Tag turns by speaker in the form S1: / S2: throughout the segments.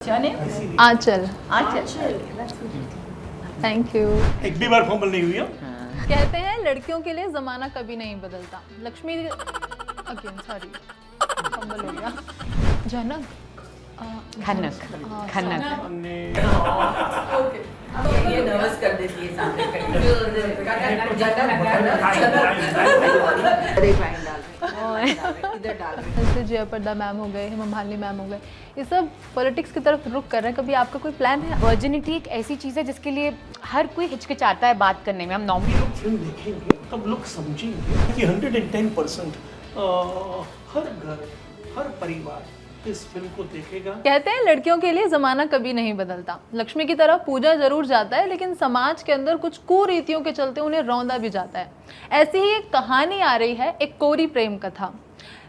S1: Aanchal. Thank you.
S2: एक भी बार fumble नहीं हुई है।
S1: कहते हैं लड़कियों के लिए जमाना कभी नहीं बदलता। लक्ष्मी अगेन सॉरी फंबल हो गया। जनक
S3: खनक खनक
S4: ये नर्वस कर देती है सामने इधर डाल
S1: जैसे जयाप्रदा मैम हो गए, हेमा मालिनी मैम हो गए, ये सब पॉलिटिक्स की तरफ रुख कर रहे हैं। कभी आपका कोई प्लान है?
S3: वर्जिनिटी एक ऐसी चीज़ है जिसके लिए हर कोई हिचकिचाता है बात करने में। हम नॉर्मली
S2: लोग फिल्म देखेंगे तब लोग समझेंगे कि 110% हर घर हर परिवार इस फिल्म को देखेगा।
S1: कहते हैं लड़कियों के लिए जमाना कभी नहीं बदलता। लक्ष्मी की तरफ पूजा जरूर जाता है, लेकिन समाज के अंदर कुछ कुरीतियों के चलते उन्हें रौंदा भी जाता है। ऐसी ही एक कहानी आ रही है, एक कोरी प्रेम कथा,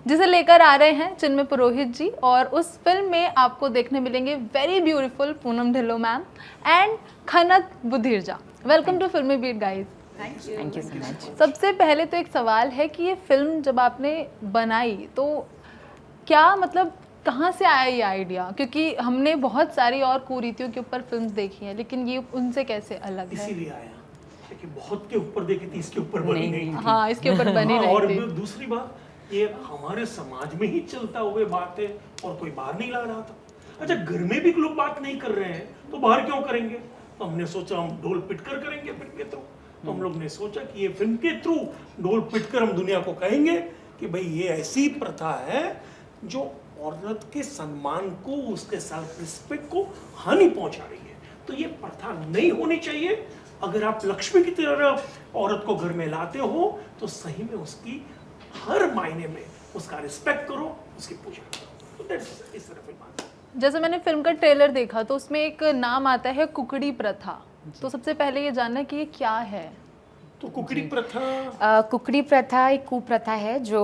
S1: जिसे लेकर आ रहे हैं चिन्मय पुरोहित जी। और उस फिल्म में आपको देखने मिलेंगे very beautiful Poonam Dhillon ma'am and Khanak Budhiraja. Welcome to Filmi beat guys.
S3: Thank you so much.
S1: सबसे पहले तो एक सवाल है कि ये फिल्म जब आपने बनाई तो क्या मतलब कहाँ से आया ये आइडिया? क्योंकि हमने बहुत सारी और कुरीतियों के ऊपर फिल्म देखी हैं, लेकिन ये उनसे कैसे अलग है?
S2: इसीलिए आया कि बहुत के ऊपर देखी थी, इसके ऊपर बनी नहीं थी।
S1: हाँ, इसके ऊपर बनी नहीं
S2: और
S1: थी।
S2: दूसरी बात, ये हमारे समाज में ही चलता हुए बात है और कोई बाहर नहीं ला रहा था। अच्छा, घर में भी लोग बात नहीं कर रहे हैं तो बाहर क्यों करेंगे? तो हमने सोचा हम ढोल पिटकर करेंगे फिल्म के थ्रू। तो हम लोग ने सोचा कि ये फिल्म के थ्रू ढोल पिटकर हम दुनिया को कहेंगे कि भाई ये ऐसी प्रथा है जो औरत के सम्मान को, उसके सेल्फ रिस्पेक्ट को हानि पहुंचा रही है। तो ये प्रथा नहीं होनी चाहिए। अगर आप लक्ष्मी की तरह औरत को घर में लाते हो तो सही में उसकी हर मायने में उसका रिस्पेक्ट करो, उसकी पूजा करो। तो दैट्स इस तरह फिल्म आती है।
S1: जैसे मैंने फिल्म का ट्रेलर देखा तो उसमें एक नाम आता है कुकड़ी प्रथा। तो सबसे पहले ये जानना है कि ये क्या है?
S2: तो कुकड़ी प्रथा
S3: कुकड़ी प्रथा एक कुप्रथा है जो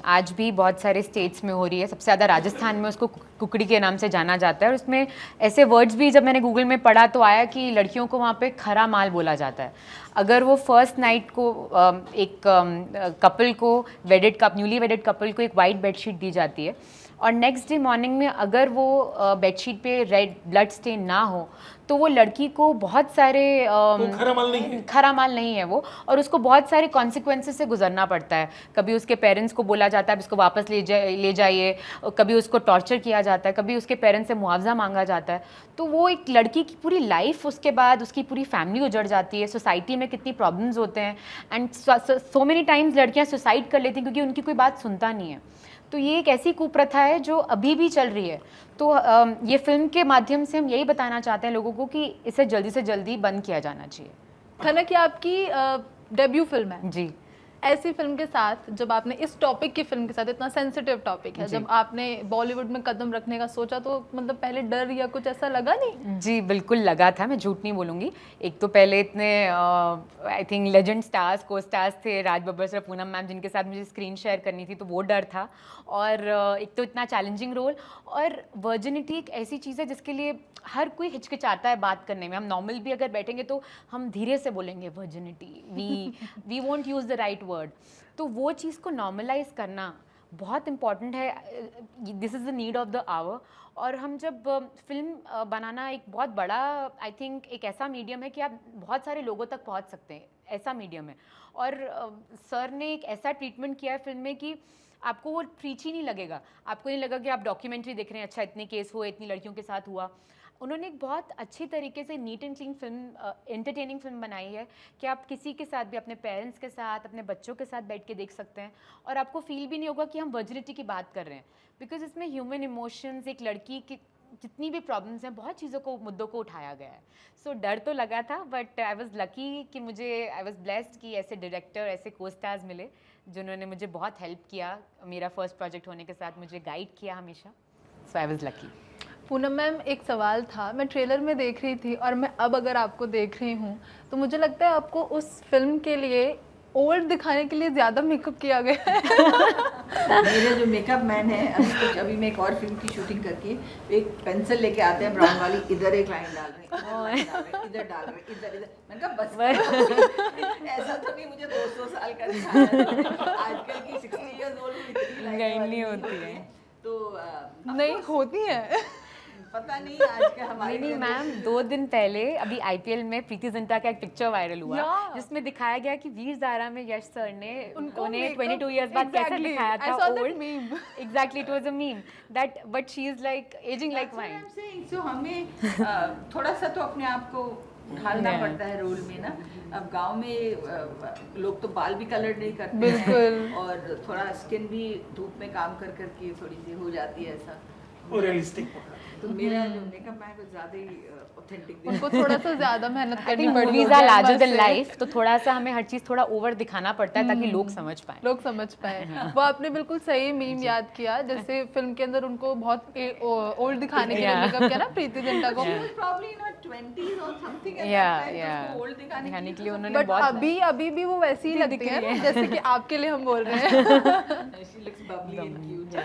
S3: आज भी बहुत सारे स्टेट्स में हो रही है। सबसे ज़्यादा राजस्थान में उसको कुकड़ी के नाम से जाना जाता है। और उसमें ऐसे वर्ड्स भी जब मैंने गूगल में पढ़ा तो आया कि लड़कियों को वहाँ पे खरा माल बोला जाता है। अगर वो फर्स्ट नाइट को एक कपल को न्यूली वेडेड कपल को एक वाइट बेडशीट दी जाती है और नेक्स्ट डे मॉर्निंग में अगर वो बेडशीट पे रेड ब्लड स्टेन ना हो तो वो लड़की को बहुत सारे
S2: तो खरा माल नहीं है वो, और उसको बहुत सारे कॉन्सिक्वेंसेस से गुजरना पड़ता है। कभी उसके पेरेंट्स को बोला जाता है उसको वापस ले जाइए, कभी उसको टॉर्चर किया जाता है, कभी उसके पेरेंट्स से मुआवजा मांगा जाता है। तो वो एक लड़की की पूरी लाइफ, उसके बाद उसकी पूरी फैमिली उजड़ जाती है। सोसाइटी में कितनी प्रॉब्लम्स होते हैं एंड सो मेनी टाइम्स लड़कियाँ सुसाइड कर लेती हैं क्योंकि उनकी कोई बात सुनता नहीं है। तो ये एक ऐसी कुप्रथा है जो अभी भी चल रही है। तो ये फिल्म के माध्यम से हम यही बताना चाहते हैं लोगों को कि इसे जल्दी से जल्दी बंद किया जाना चाहिए।
S1: खनक, ये आपकी डेब्यू फिल्म है
S3: जी।
S1: ऐसी फिल्म के साथ जब आपने इस टॉपिक की फिल्म के साथ, इतना सेंसिटिव टॉपिक है, जब आपने बॉलीवुड में कदम रखने का सोचा तो मतलब पहले डर या कुछ ऐसा लगा नहीं?
S3: जी बिल्कुल लगा था, मैं झूठ नहीं बोलूँगी। एक तो पहले इतने आई थिंक लेजेंड स्टार्स को स्टार्स थे, राज बब्बर सर, पूनम मैम, जिनके साथ मुझे स्क्रीन शेयर करनी थी, तो वो डर था। और एक तो इतना चैलेंजिंग रोल, और वर्जिनिटी एक ऐसी चीज़ है जिसके लिए हर कोई हिचकिचाता है बात करने में। हम नॉर्मल भी अगर बैठेंगे तो हम धीरे से बोलेंगे virginity, we won't use the right word. तो वो चीज़ को नॉर्मलाइज करना बहुत इम्पॉर्टेंट है। This is the need of the hour. और हम जब फिल्म बनाना एक बहुत बड़ा, आई थिंक एक ऐसा मीडियम है कि आप बहुत सारे लोगों तक पहुंच सकते हैं, ऐसा मीडियम है। और सर ने एक ऐसा ट्रीटमेंट किया है फिल्म में कि आपको वो प्रीची नहीं लगेगा, आपको नहीं लगा कि आप डॉक्यूमेंट्री देख रहे हैं, अच्छा इतने केस हुए, इतनी लड़कियों के साथ हुआ। उन्होंने एक बहुत अच्छी तरीके से neat and clean film, entertaining film बनाई है कि आप किसी के साथ भी, अपने पेरेंट्स के साथ, अपने बच्चों के साथ बैठ के देख सकते हैं और आपको फील भी नहीं होगा कि हम वर्जिनिटी की बात कर रहे हैं। बिकॉज इसमें ह्यूमन इमोशंस, एक लड़की की जितनी भी प्रॉब्लम्स हैं, बहुत चीज़ों को, मुद्दों को उठाया गया है। सो डर तो लगा था, बट आई वॉज लकी कि आई वॉज ब्लेस्ड कि ऐसे डायरेक्टर, ऐसे को स्टार्स मिले जिन्होंने मुझे बहुत हेल्प किया। मेरा फर्स्ट प्रोजेक्ट होने के साथ मुझे गाइड किया हमेशा। So I was lucky.
S1: Poonam ma'am, एक सवाल था, मैं ट्रेलर में देख रही थी और मैं अब अगर आपको देख रही हूँ तो मुझे लगता है आपको उस फिल्म के लिए ओल्ड दिखाने के लिए ज़्यादा मेकअप किया गया है।
S4: मेरे जो मेकअप मैन है, अभी मैं एक और फिल्म की शूटिंग करके एक पेंसिल लेके आते हैं ब्राउन वाली, इधर एक लाइन डाल रहे हैं, इधर डाल रहे हैं, इधर मैंने कहा बस ऐसा तो नहीं मुझे 200 साल का दिखाया। आजकल की 60 इयर्स ओल्ड इतनी लाइन नहीं होती है तो
S1: नहीं होती है।
S4: पता नहीं आज का हमारे
S3: नहीं मैम 2 दिन पहले अभी आईपीएल में प्रीति जिंटा का एक पिक्चर वायरल हुआ
S1: Yeah.
S3: जिसमें दिखाया गया कि वीर ज़ारा में यश सर ने उन्हें
S1: makeup-
S3: 22 इयर्स बाद कैसे
S1: Exactly.
S3: दिखाया
S1: I
S3: था
S1: saw that
S3: old
S1: meme.
S3: Exactly it was a meme that but she is like ageing like
S4: That's what
S3: wine
S4: I'm saying. So हमें थोड़ा सा तो अपने आप को ढालना
S3: Yeah.
S4: पड़ता है रोल में ना. अब गांव में लोग तो बाल भी कलर नहीं करते
S1: बिल्कुल।
S4: हैं और थोड़ा स्किन भी धूप में काम कर करके थोड़ी सी हो जाती है ऐसा.
S2: और रियलिस्टिक
S4: तो मेरा जो मेकअप है कुछ ज्यादा ही ऑथेंटिक
S1: उनको थोड़ा सा ज्यादा मेहनत
S3: आई
S1: करनी
S3: थिंक
S1: पड़ी
S3: मूवीज
S1: होगी
S3: आर लार्जर
S1: अंदर
S3: देन
S1: से।
S3: लाइफ तो थोड़ा सा हमें हर चीज थोड़ा ओवर दिखाना पड़ता है ताकि लोग समझ पाए
S1: लोग समझ पाए वो आपने बिल्कुल सही मीम याद किया जैसे फिल्म के अंदर उनको बहुत ओल्ड दिखाने के लिए
S3: Yeah.
S1: मेकअप किया ना प्रीति जिंटा को
S4: She was probably in her 20s or something at
S3: Yeah,
S4: that time,
S3: yeah.
S4: तो उसको old दिखाने
S3: दिखाने के लिए
S4: तो
S3: उन्होंने
S1: बट
S3: बहुत
S1: अभी अभी भी वो वैसी ही
S3: दिख
S1: लगती है
S3: रही है।
S1: जैसे कि आपके लिए हम बोल रहे हैं
S4: she looks bubbly and cute.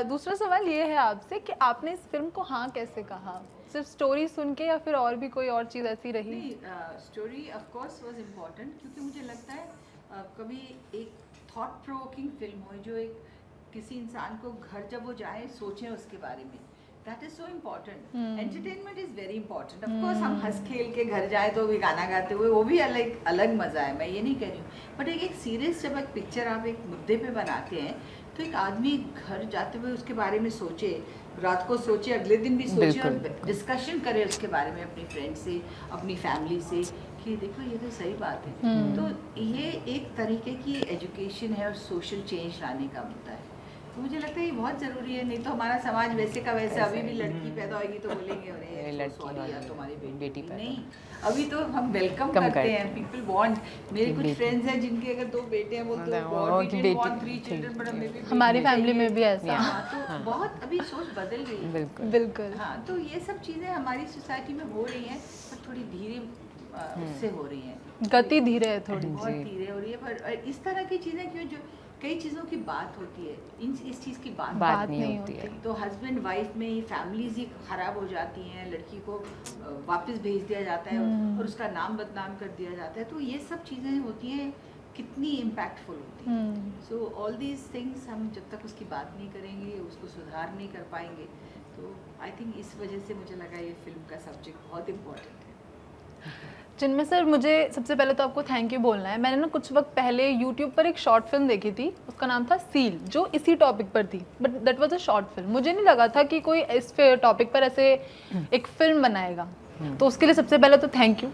S1: दूसरा सवाल ये है आपसे कि आपने इस फिल्म को हाँ कैसे कहा सिर्फ स्टोरी सुन के या फिर और भी कोई और चीज़ ऐसी रही
S4: नहीं story of course was important क्योंकि मुझे लगता है कभी एक थॉट प्रोवोकिंग फिल्म हो जो एक किसी इंसान को घर जब वो जाए सोचें उसके बारे में that is so important entertainment is very important of course हम हंस खेल के घर जाए तो भी गाना गाते हुए वो भी अलग अलग मज़ा है मैं ये नहीं कह रही हूँ बट एक सीरियस जब एक पिक्चर आप एक मुद्दे पे बनाते हैं तो एक आदमी घर जाते हुए उसके बारे में सोचे रात को सोचे अगले दिन भी सोचे और डिस्कशन करे उसके बारे में अपनी फ्रेंड से अपनी फैमिली से कि देखो ये तो सही बात है तो ये एक तरीके की एजुकेशन है और सोशल चेंज लाने का मुद्दा है तो मुझे लगता है ये बहुत ज़रूरी है नहीं तो हमारा समाज वैसे का वैसे अभी भी लड़की पैदा होगी तो बोलेंगे अरे
S3: लड़की
S4: सॉरी
S3: वाला
S4: यार तुम्हारी
S3: बेटी
S4: बेटी
S3: पैदा।
S4: नहीं अभी तो हम वेलकम
S3: कम
S4: करते
S3: करते
S4: हैं पीपल वांट मेरे कुछ
S3: बेटी।
S4: फ्रेंड्स हैं जिनके अगर 2 बेटे हैं वो तो
S3: मतलब
S4: God,
S3: वो
S4: we
S3: कि
S4: didn't
S3: बेटी
S4: want 3 children, but हमें भी
S1: हमारी
S4: बेटी
S1: फैमिली में
S4: चाहिए।
S1: भी ऐसा
S4: हाँ, तो बहुत अभी सोच बदल गई है
S3: बिल्कुल
S1: बिल्कुल
S4: हाँ तो ये सब चीज़ें हमारी सोसाइटी में हो रही हैं पर थोड़ी धीरे उससे हो रही हैं
S1: गति धीरे है थोड़ी
S4: बहुत धीरे हो रही है पर इस तरह की चीज़ें क्यों जो कई चीज़ों की बात होती है इस चीज़ की बात
S3: बात नहीं होती है
S4: तो हस्बैंड वाइफ में फैमिलीज ही खराब हो जाती हैं लड़की को वापस भेज दिया जाता है और उसका नाम बदनाम कर दिया जाता है तो ये सब चीज़ें होती हैं कितनी इम्पैक्टफुल होती हैं सो ऑल दीज थिंग्स हम जब तक उसकी बात नहीं करेंगे उसको सुधार नहीं कर पाएंगे तो आई थिंक इस वजह से मुझे लगा ये फिल्म का सब्जेक्ट बहुत इम्पोर्टेंट है
S1: जिनमें सर मुझे सबसे पहले तो आपको थैंक यू बोलना है मैंने ना कुछ वक्त पहले यूट्यूब पर एक शॉर्ट फिल्म देखी थी उसका नाम था सील जो इसी टॉपिक पर थी but that was a short film मुझे नहीं लगा था कि कोई इस टॉपिक पर ऐसे एक फिल्म बनाएगा तो उसके लिए सबसे पहले तो थैंक यू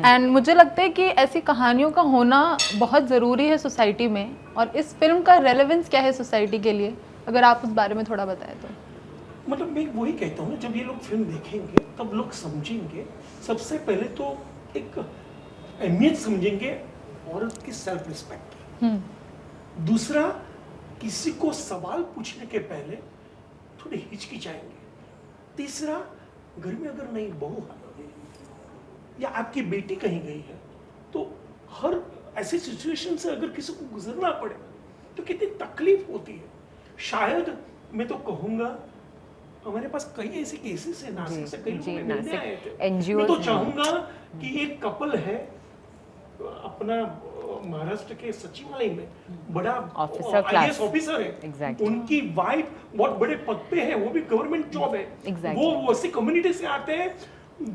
S1: एंड मुझे लगता है कि ऐसी कहानियों का होना बहुत ज़रूरी है सोसाइटी में और इस फिल्म का रेलेवेंस क्या है सोसाइटी के लिए अगर आप उस बारे में थोड़ा बताएं तो
S2: मतलब मैं वही कहता हूँ ना जब ये लोग फिल्म देखेंगे तब लोग समझेंगे सबसे पहले तो एक अहमियत समझेंगे औरत की सेल्फ रिस्पेक्ट दूसरा किसी को सवाल पूछने के पहले थोड़े हिचकिचाएंगे तीसरा घर में अगर नई बहू है या आपकी बेटी कहीं गई है तो हर ऐसी सिचुएशन से अगर किसी को गुजरना पड़े तो कितनी तकलीफ होती है शायद मैं तो कहूँगा हमारे पास कई ऐसे केसेस हैं नासिक से कई लोग मिलने आए थे मैं तो चाहूंगा कि एक कपल है अपना महाराष्ट्र के सचिवालय में बड़ा आईएएस ऑफिसर है उनकी वाइफ बहुत बड़े पद पे है वो भी गवर्नमेंट जॉब है वो वैसे कम्युनिटी से आते हैं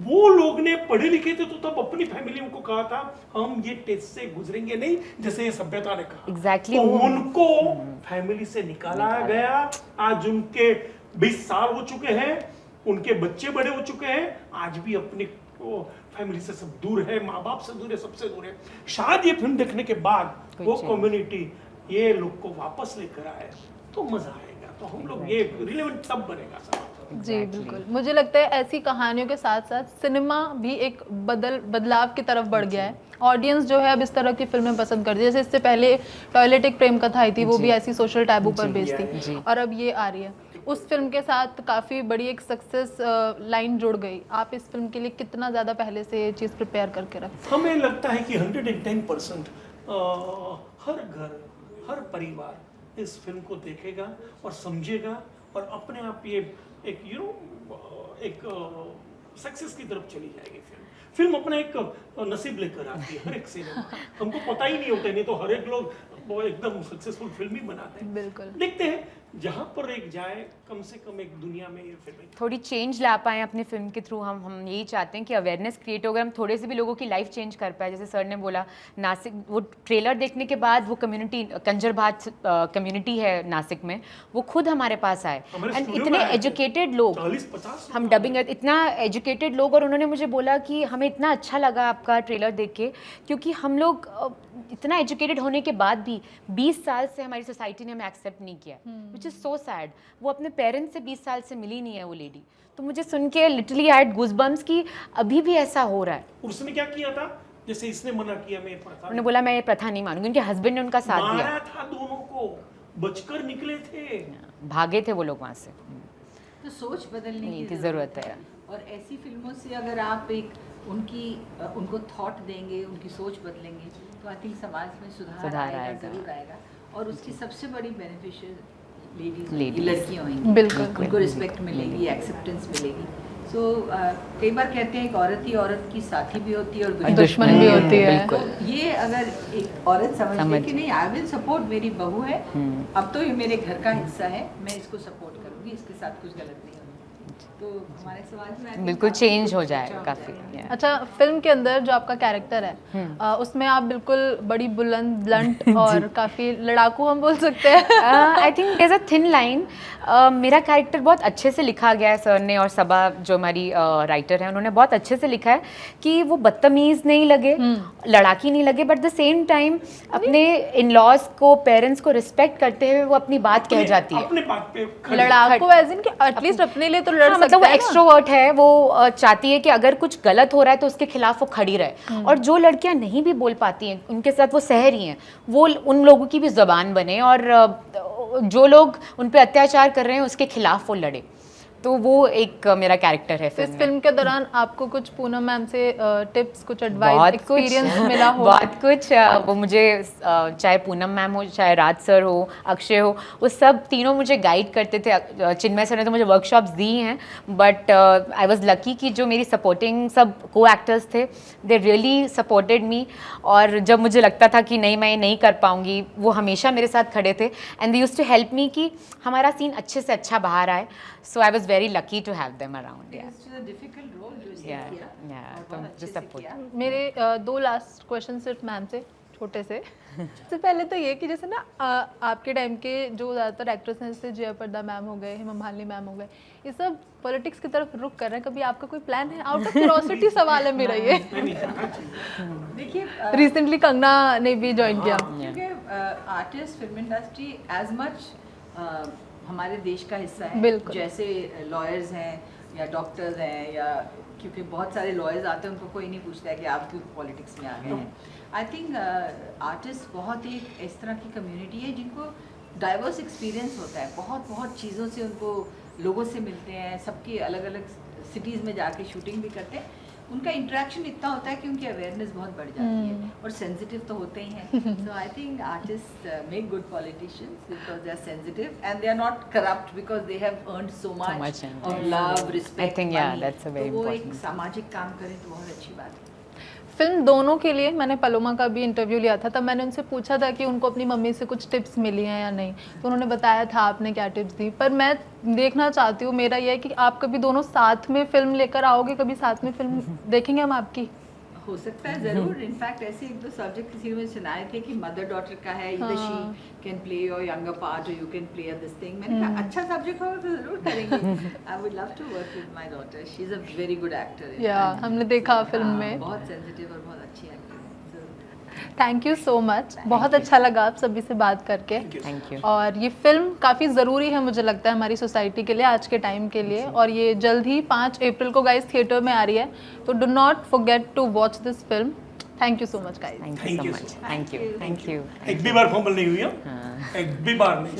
S2: वो लोग ने पढ़े लिखे थे तो तब अपनी फैमिली को कहा था हम ये टेस्ट से गुजरेंगे नहीं जैसे ये सभ्यता ने कहा तो उनको फैमिली से निकाला गया आज उनके 20 साल हो चुके हैं उनके बच्चे बड़े हो चुके हैं आज भी अपने फैमिली से सब दूर है माँ बाप से दूर है सबसे दूर है शायद ये फिल्म देखने के बाद वो कम्युनिटी ये लोग को वापस लेकर आए तो मजा आएगा तो हम लोग ये रिलेवेंट तब बनेगा समाज
S1: जी बिल्कुल मुझे लगता है ऐसी कहानियों के साथ साथ सिनेमा भी एक बदलाव की तरफ बढ़ गया है ऑडियंस जो है अब इस तरह की फिल्में पसंद करती है जैसे इससे पहले टॉयलेट एक प्रेम कथा आई थी वो भी ऐसी सोशल टैबू पर बेस्ड थी और अब ये आ रही है उस फिल्म के साथ काफ़ी बड़ी एक सक्सेस लाइन जुड़ गई आप इस फिल्म के लिए कितना ज़्यादा पहले से ये चीज़ प्रिपेयर करके रखते
S2: हमें लगता है कि 110% हर घर हर परिवार इस फिल्म को देखेगा और समझेगा और अपने आप ये एक एक सक्सेस की तरफ चली जाएगी फिल्म अपना एक नसीब लेकर आती है हर एक सिनेमा हमको पता ही नहीं होता नहीं तो हर एक लोग वो एकदम सक्सेसफुल फिल्म ही बनाते हैं।
S1: बिल्कुल।
S2: देखते हैं जहाँ पर एक जाए, कम से कम एक दुनिया में ये फिल्में
S3: थोड़ी चेंज ला पाएँ अपनी फिल्म के थ्रू। हम यही चाहते हैं कि अवेयरनेस क्रिएट हो, अगर हम थोड़े से भी लोगों की लाइफ चेंज कर पाए। जैसे सर ने बोला, नासिक वो ट्रेलर देखने के बाद वो कम्युनिटी, कंजर भाट कम्युनिटी है नासिक में, वो खुद हमारे पास आए
S2: हमारे
S3: एंड
S2: स्टूडियो
S3: इतने
S2: में आए थे।
S3: एजुकेटेड लोग,
S2: 40-50
S3: हम डबिंग इतना एजुकेटेड लोग, और उन्होंने मुझे बोला कि हमें इतना अच्छा लगा आपका ट्रेलर देख के, क्योंकि हम लोग इतना एजुकेटेड होने के बाद भी 20 साल से हमारी सोसाइटी ने हमें एक्सेप्ट नहीं किया, विच इज़ सो सैड। वो अपने पेरेंट्स से 20 साल से मिली नहीं है वो लेडी। तो मुझे सुन के लिटरली आई हैड गूज़बम्प्स कि अभी भी ऐसा हो रहा है।
S2: उसने क्या किया था, जैसे इसने मना किया, मैं प्रथा
S3: उन्होंने बोला मैं ये प्रथा नहीं मानूंगी, उनके हस्बैंड ने उनका साथ दिया,
S2: मारा था, दोनों को बचकर निकले थे।
S3: भागे थे वो लोग वहाँ से।
S4: तो सोच बदलने
S3: नहीं,
S4: की
S3: की ज़रूरत है।
S4: और ऐसी फिल्मों से अगर आप एक उनको थॉट देंगे, उनकी सोच बदलेंगे, तो आई थिंक समाज में सुधार आएगा, जरूर आएगा। और उसकी सबसे बड़ी बेनिफिशियल लेडीज, लड़कियां होंगी।
S1: बिल्कुल।
S4: उनको रिस्पेक्ट मिलेगी, एक्सेप्टेंस मिलेगी। सो कई बार कहते हैं एक औरत ही औरत की साथी भी होती है और
S1: दुश्मन भी होती है।
S4: तो ये अगर एक औरत समझ ले कि नहीं, आई विल सपोर्ट, मेरी बहू है, अब तो ये मेरे घर का हिस्सा है, मैं इसको सपोर्ट करूंगी, इसके साथ कुछ गलत नहीं होगा, तो हमारे समाज में
S3: बिल्कुल चेंज हो जाएगा काफ़ी।
S1: अच्छा, फिल्म के अंदर जो आपका कैरेक्टर है उसमें आप बिल्कुल बड़ी बुलंद, ब्लंट और काफ़ी लड़ाकू हम बोल सकते हैं।
S3: I think there is a thin line. मेरा कैरेक्टर बहुत अच्छे से लिखा गया है सर ने, और सबा जो हमारी राइटर है उन्होंने बहुत अच्छे से लिखा है कि वो बदतमीज़ नहीं लगे, लड़ाकी नहीं लगे, बट द सेम टाइम अपने इन लॉज को, पेरेंट्स को रिस्पेक्ट करते हुए वो अपनी बात कह जाती है।
S2: अपने बात पे खड़ी।
S1: लड़ाकू एज इन कि एटलीस्ट अपने लिए तो लड़ सकता
S3: मतलब वो
S1: है ना।
S3: एक्सट्रोवर्ट है, वो चाहती है कि अगर कुछ गलत हो रहा है तो उसके खिलाफ वो खड़ी रहे। और जो लड़कियां नहीं भी बोल पाती हैं, उनके साथ वो सह रही हैं, वो उन लोगों की भी ज़बान बने, और जो लोग उन पे अत्याचार कर रहे हैं उसके खिलाफ वो लड़े। तो वो एक मेरा कैरेक्टर है
S1: इस
S3: फिल्म में।
S1: फिल्म के दौरान आपको कुछ पूनम मैम से टिप्स, कुछ एडवाइस, एक्सपीरियंस मिला हो?
S3: बहुत कुछ। वो मुझे चाहे पूनम मैम हो, चाहे राज सर हो, अक्षय हो, वो सब तीनों मुझे गाइड करते थे। चिन्मय सर ने तो मुझे वर्कशॉप्स दी हैं, बट आई वाज लकी कि जो मेरी सपोर्टिंग सब को एक्टर्स थे, दे रियली सपोर्टेड मी। और जब मुझे लगता था कि नहीं मैं नहीं कर पाऊँगी, वो हमेशा मेरे साथ खड़े थे, and they used to help me कि हमारा सीन अच्छे से अच्छा बाहर आए। So I was very lucky to have them around. Yeah.
S4: It's a difficult role जो इसने
S3: Yeah,
S4: किया,
S3: yeah,
S4: और
S3: तो
S4: बहुत अच्छे
S3: जो
S4: से
S3: support.
S4: किया।
S1: मेरे 2 लास्ट क्वेश्चन सिर्फ मैम से, छोटे से। सबसे पहले तो ये कि जैसे ना आपके टाइम के जो ज़्यादातर एक्ट्रेस हैं, जैसे जया प्रदा मैम हो गए, हेमा मालिनी मैम हो गए, ये सब पॉलिटिक्स की तरफ रुख कर रहे हैं। कभी आपका कोई प्लान है? आउट ऑफ क्यूरोसिटी सवाल है मेरा ये।
S4: देखिए
S1: रिसेंटली कंगना ने भी ज्वाइन किया।
S4: क्योंकि artist, film industry as much हमारे देश का हिस्सा है।
S1: बिल्कुल।
S4: जैसे लॉयर्स हैं या डॉक्टर्स हैं, या क्योंकि बहुत सारे लॉयर्स आते हैं, उनको कोई नहीं पूछता है कि आप क्यों पॉलिटिक्स में आ गए हैं। आई थिंक आर्टिस्ट बहुत ही इस तरह की कम्युनिटी है जिनको डाइवर्स एक्सपीरियंस होता है, बहुत बहुत चीज़ों से उनको लोगों से मिलते हैं, सबकी अलग अलग सिटीज़ में जाके शूटिंग भी करते हैं। उनका इंटरेक्शन इतना होता है कि उनकी अवेयरनेस बहुत बढ़ जाती है, और सेंसिटिव तो होते ही हैं। So I think artist make good politicians because they are sensitive and they are not corrupt because they have earned so much of love, respect.
S3: I think, yeah, that's a very
S4: वो एक
S3: important.
S4: सामाजिक काम करें तो बहुत अच्छी बात है।
S1: फिल्म दोनों के लिए मैंने पलोमा का भी इंटरव्यू लिया था, तब मैंने उनसे पूछा था कि उनको अपनी मम्मी से कुछ टिप्स मिली हैं या नहीं, तो उन्होंने बताया था आपने क्या टिप्स दी। पर मैं देखना चाहती हूँ, मेरा ये है कि आप कभी दोनों साथ में फिल्म लेकर आओगे, कभी साथ में फिल्म देखेंगे हम आपकी?
S4: हो सकता है जरूर। इनफैक्ट ऐसे एक दो सब्जेक्ट किसी में सुनाए थे कि मदर डॉटर का है, इधर she can play your younger part और you can play this thing. मैंने कहा अच्छा सब्जेक्ट होगा तो जरूर करेंगे। I would love to work with my daughter, she is a very good actor.
S1: या हमने देखा फिल्म में,
S4: बहुत सेंसिटिव और बहुत अच्छी एक्टर है।
S1: थैंक यू सो मच, बहुत अच्छा लगा आप सभी से बात करके।
S3: Thank you.
S1: और ये फिल्म काफ़ी ज़रूरी है मुझे लगता है हमारी सोसाइटी के लिए, आज के टाइम के लिए। और ये जल्द ही 5 अप्रैल को गाइस थिएटर में आ रही है, तो do not forget to watch this film. Thank you so much guys.
S3: Thank
S2: Thank
S3: you
S2: you
S3: so
S2: so
S3: much. Thank you.
S2: एक भी बार फंबल नहीं हुई, एक भी बार नहीं।